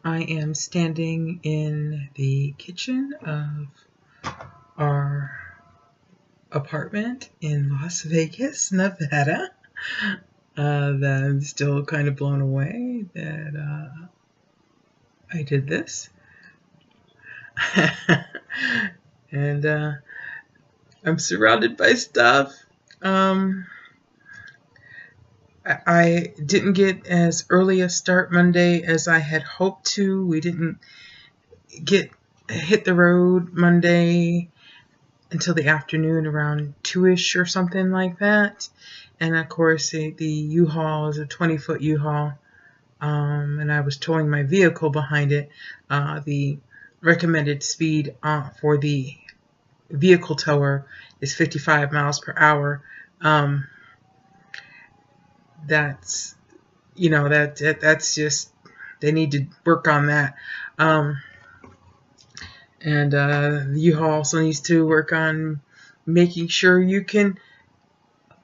I am standing in the kitchen of our apartment in Las Vegas, Nevada. That I'm still kind of blown away that I did this. And I'm surrounded by stuff. Um, I didn't get as early a start Monday as I had hoped to. We didn't get hit the road Monday until the afternoon around 2ish or something like that. And of course, the U-Haul is a 20-foot U-Haul, and I was towing my vehicle behind it. The recommended speed for the vehicle tower is 55 miles per hour. That's that's just, they need to work on that. And the U-Haul also needs to work on making sure you can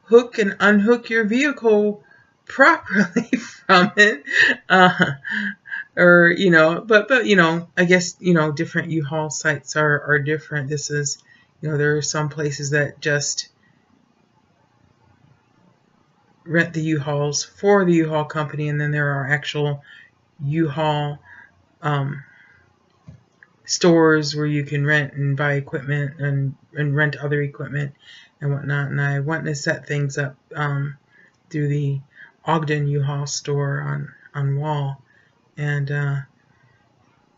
hook and unhook your vehicle properly from it. Or but I guess different U-Haul sites are different. This is, there are some places that just rent the U-Hauls for the U-Haul company, and then there are actual U-Haul stores where you can rent and buy equipment and rent other equipment and whatnot. And I went to set things up through the Ogden U-Haul store on Wall, and I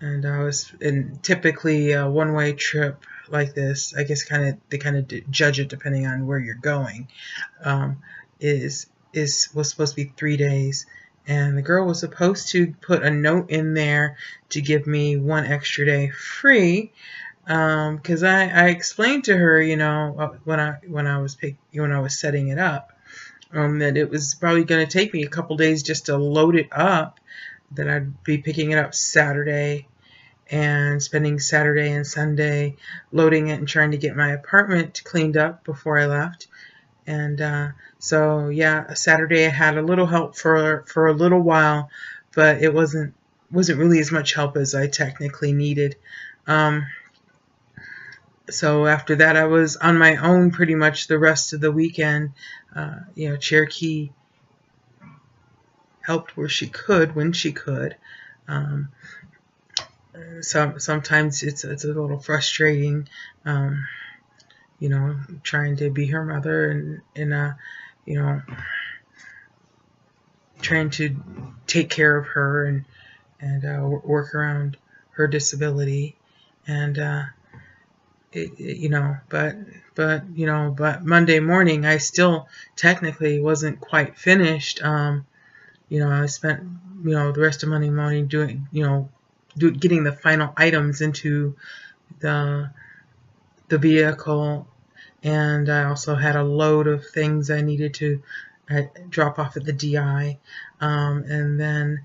was in typically a one-way trip like this. I guess they kind of judge it depending on where you're going. Was supposed to be 3 days, and the girl was supposed to put a note in there to give me 1 extra day free, because I explained to her, when I was setting it up, that it was probably going to take me a couple days just to load it up, that I'd be picking it up Saturday and spending Saturday and Sunday loading it and trying to get my apartment cleaned up before I left. And so yeah, Saturday I had a little help for a little while, but it wasn't really as much help as I technically needed. So after that, I was on my own pretty much the rest of the weekend. Cherokee helped where she could, when she could. Sometimes it's a little frustrating, trying to be her mother and trying to take care of her and work around her disability, and but Monday morning I still technically wasn't quite finished. I spent the rest of Monday morning doing getting the final items into the vehicle, and I also had a load of things I needed to drop off at the DI, and then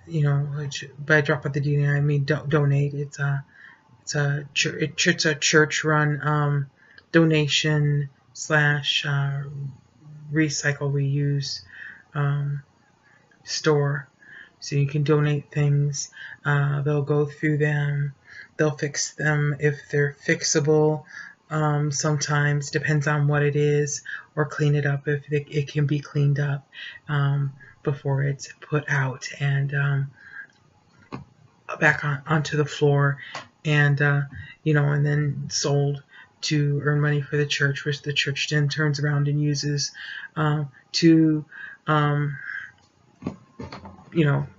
which by drop at the DI I mean donate. It's a church run donation / recycle reuse store, so you can donate things. They'll go through them. They'll fix them if they're fixable. Sometimes, depends on what it is, or clean it up if it can be cleaned up before it's put out and back onto the floor, and and then sold to earn money for the church, which the church then turns around and uses to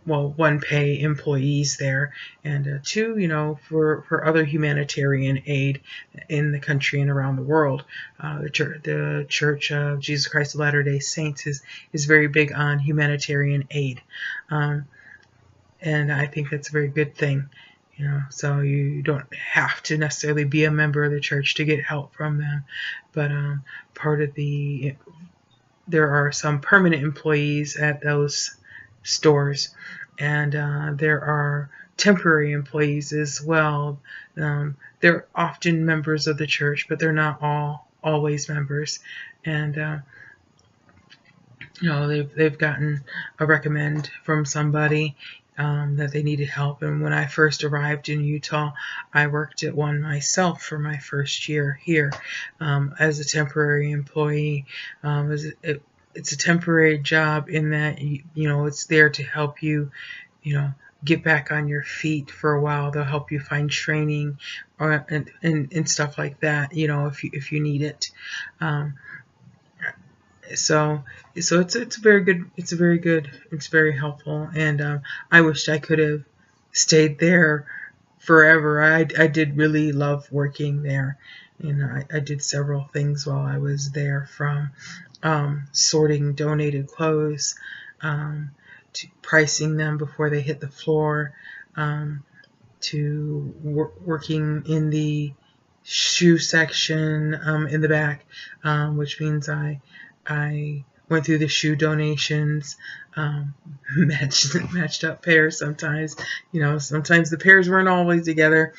one, pay employees there, and two, for other humanitarian aid in the country and around the world. The Church of Jesus Christ of Latter-day Saints is very big on humanitarian aid, and I think that's a very good thing. So you don't have to necessarily be a member of the church to get help from them, but there are some permanent employees at those stores, and there are temporary employees as well. They're often members of the church, but they're not always members, and you know, they've gotten a recommend from somebody that they needed help. And when I first arrived in Utah, I worked at one myself for my first year here as a temporary employee. It's a temporary job in that you know, it's there to help you, you know, get back on your feet for a while. They'll help you find training or and stuff like that, you know, if you need it. Um, so it's very good. It's very helpful, and I wished I could have stayed there forever. I did really love working there, and I did several things while I was there, from sorting donated clothes, to pricing them before they hit the floor, to working in the shoe section in the back, which means I went through the shoe donations, matched up pairs sometimes. You know, sometimes the pairs weren't always together.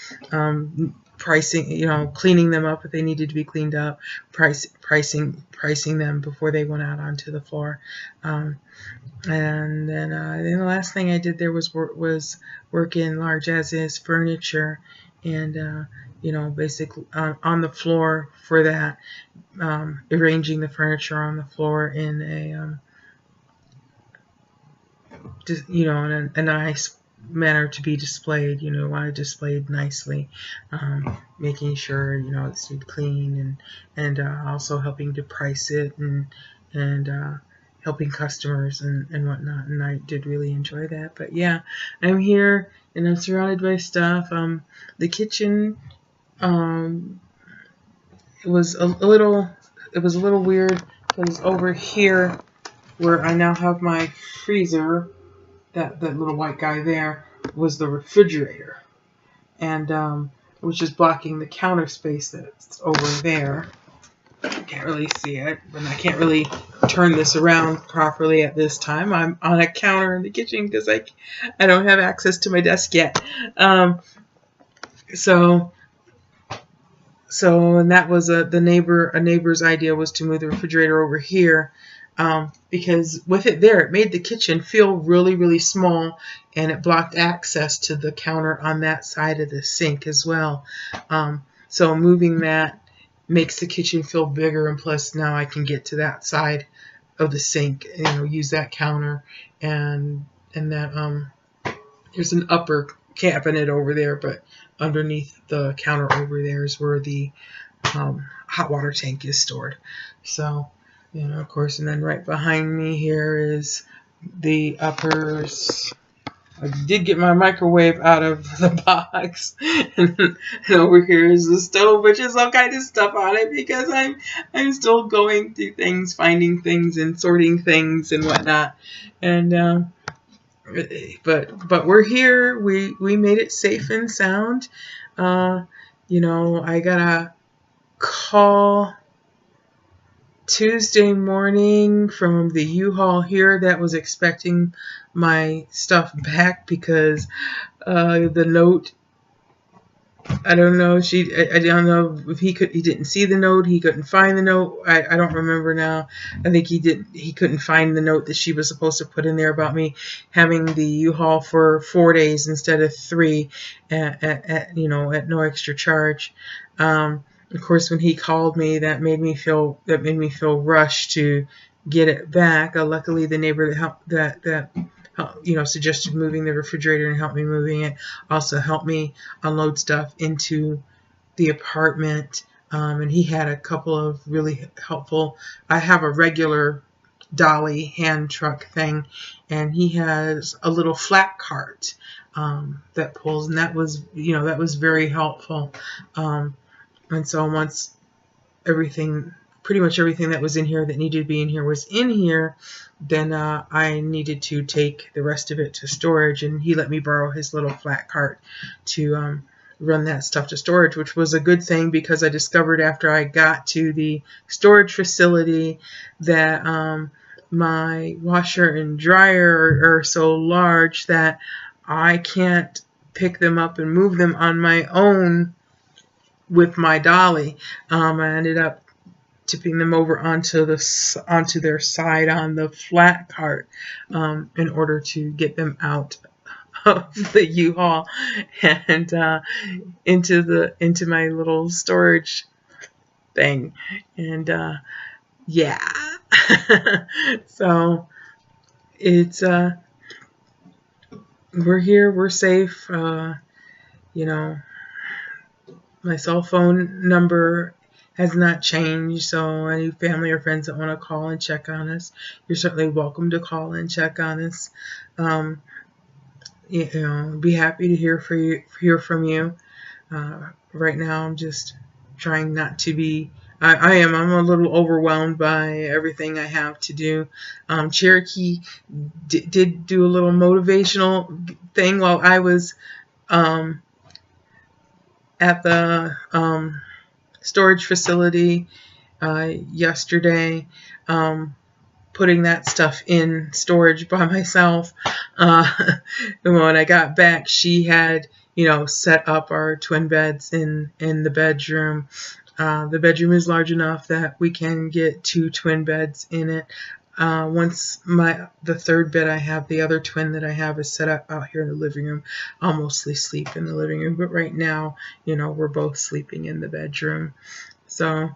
Pricing, you know, cleaning them up if they needed to be cleaned up, pricing them before they went out onto the floor. And then the last thing I did there was work in large as is furniture, and you know, basically on the floor for that, arranging the furniture on the floor in a you know, in a nice manner to be displayed. You know, want it displayed nicely, making sure, you know, it's clean, and also helping to price it, and helping customers and whatnot. And I did really enjoy that. But yeah, I'm here and I'm surrounded by stuff. The kitchen, it was a little weird, because over here where I now have my freezer, that little white guy there was the refrigerator, and which is blocking the counter space that's over there. I can't really see it, and I can't really turn this around properly at this time. I'm on a counter in the kitchen because I don't have access to my desk yet. So and that was a neighbor's idea, was to move the refrigerator over here, because with it there, it made the kitchen feel really, really small, and it blocked access to the counter on that side of the sink as well. So moving that makes the kitchen feel bigger, and plus now I can get to that side of the sink, you know, use that counter, and that there's an upper cabinet over there, but underneath the counter over there is where the hot water tank is stored. So, you know, of course, and then right behind me here is the uppers. I did get my microwave out of the box, and over here is the stove, which has all kind of stuff on it because I'm still going through things, finding things, and sorting things and whatnot. And but we're here. We made it safe and sound. You know, I got a call Tuesday morning from the U-Haul here that was expecting my stuff back because the note, I don't know, I don't know if he didn't see the note, he couldn't find the note. I don't remember now. I think he couldn't find the note that she was supposed to put in there about me having the U-Haul for 4 days instead of 3 at you know, at no extra charge. Of course, when he called me, that made me feel rushed to get it back. Luckily, the neighbor that you know, suggested moving the refrigerator and helped me moving it also helped me unload stuff into the apartment. And he had a couple of really helpful. I have a regular dolly hand truck thing, and he has a little flat cart that pulls, and that was, you know, that was very helpful. And so once pretty much everything that was in here that needed to be in here was in here, then I needed to take the rest of it to storage, and he let me borrow his little flat cart to run that stuff to storage, which was a good thing because I discovered after I got to the storage facility that my washer and dryer are so large that I can't pick them up and move them on my own with my dolly. I ended up tipping them over onto their side on the flat cart in order to get them out of the U-Haul and into my little storage thing. And yeah. So it's we're here, we're safe. You know, my cell phone number has not changed, so any family or friends that want to call and check on us, you're certainly welcome to call and check on us. You know, be happy to hear from you. Right now, I'm just trying not to be. I'm a little overwhelmed by everything I have to do. Cherokee did do a little motivational thing while I was at the storage facility yesterday, putting that stuff in storage by myself. And when I got back, she had, you know, set up our twin beds in the bedroom. The bedroom is large enough that we can get 2 twin beds in it. Once the third bed I have, the other twin that I have is set up out here in the living room. I'll mostly sleep in the living room, but right now, you know, we're both sleeping in the bedroom. So,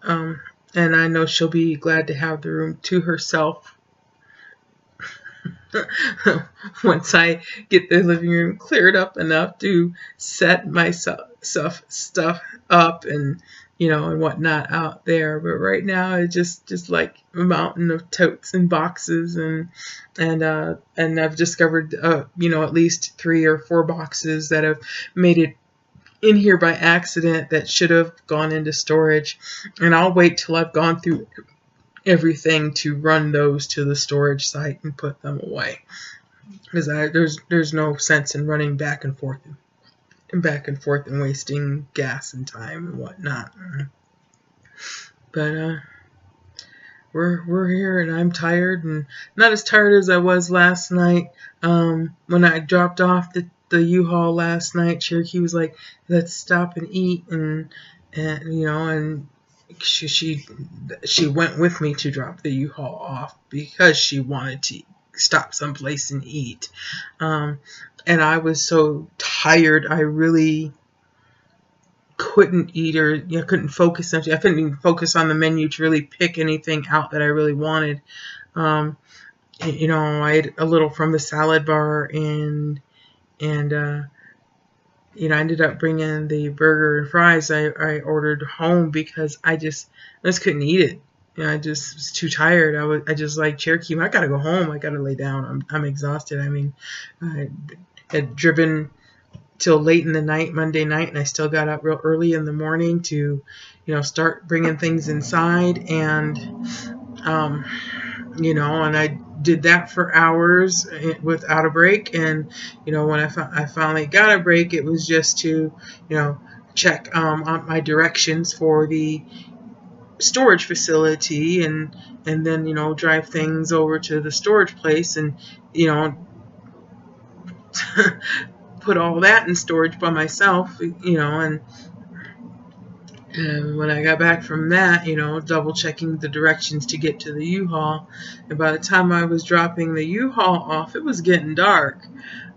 and I know she'll be glad to have the room to herself once I get the living room cleared up enough to set my stuff up and, you know, and whatnot out there. But right now it's just like a mountain of totes and boxes, and I've discovered you know, at least 3 or 4 boxes that have made it in here by accident that should have gone into storage, and I'll wait till I've gone through everything to run those to the storage site and put them away, because there's no sense in running back and forth and wasting gas and time and whatnot. But we're here, and I'm tired, and not as tired as I was last night. When I dropped off the U-Haul last night, Cherokee was like, "Let's stop and eat," and you know, and she went with me to drop the U-Haul off because she wanted to stop someplace and eat. And I was so tired, I really couldn't eat, or couldn't focus. I couldn't even focus on the menu to really pick anything out that I really wanted. You know, I ate a little from the salad bar, and you know, I ended up bringing the burger and fries I ordered home because I just couldn't eat it. You know, I just was too tired. I just like, Cherokee, I gotta go home. I gotta lay down. I'm exhausted. I mean, I had driven till late in the night, Monday night, and I still got up real early in the morning to, you know, start bringing things inside, and you know, and I did that for hours without a break. And you know, when I finally got a break, it was just to, you know, check on my directions for the storage facility, and then, you know, drive things over to the storage place, and, you know, put all that in storage by myself, you know, and when I got back from that, you know, double checking the directions to get to the U-Haul, and by the time I was dropping the U-Haul off, it was getting dark.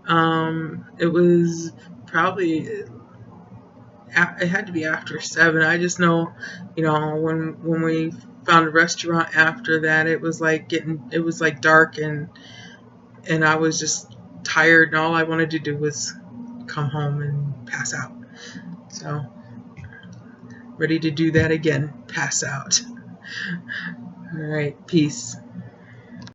It was probably, it had to be after 7. I just know, you know, when we found a restaurant after that, it was like dark, and I was just tired, and all I wanted to do was come home and pass out. So, ready to do that again, pass out. All right, peace.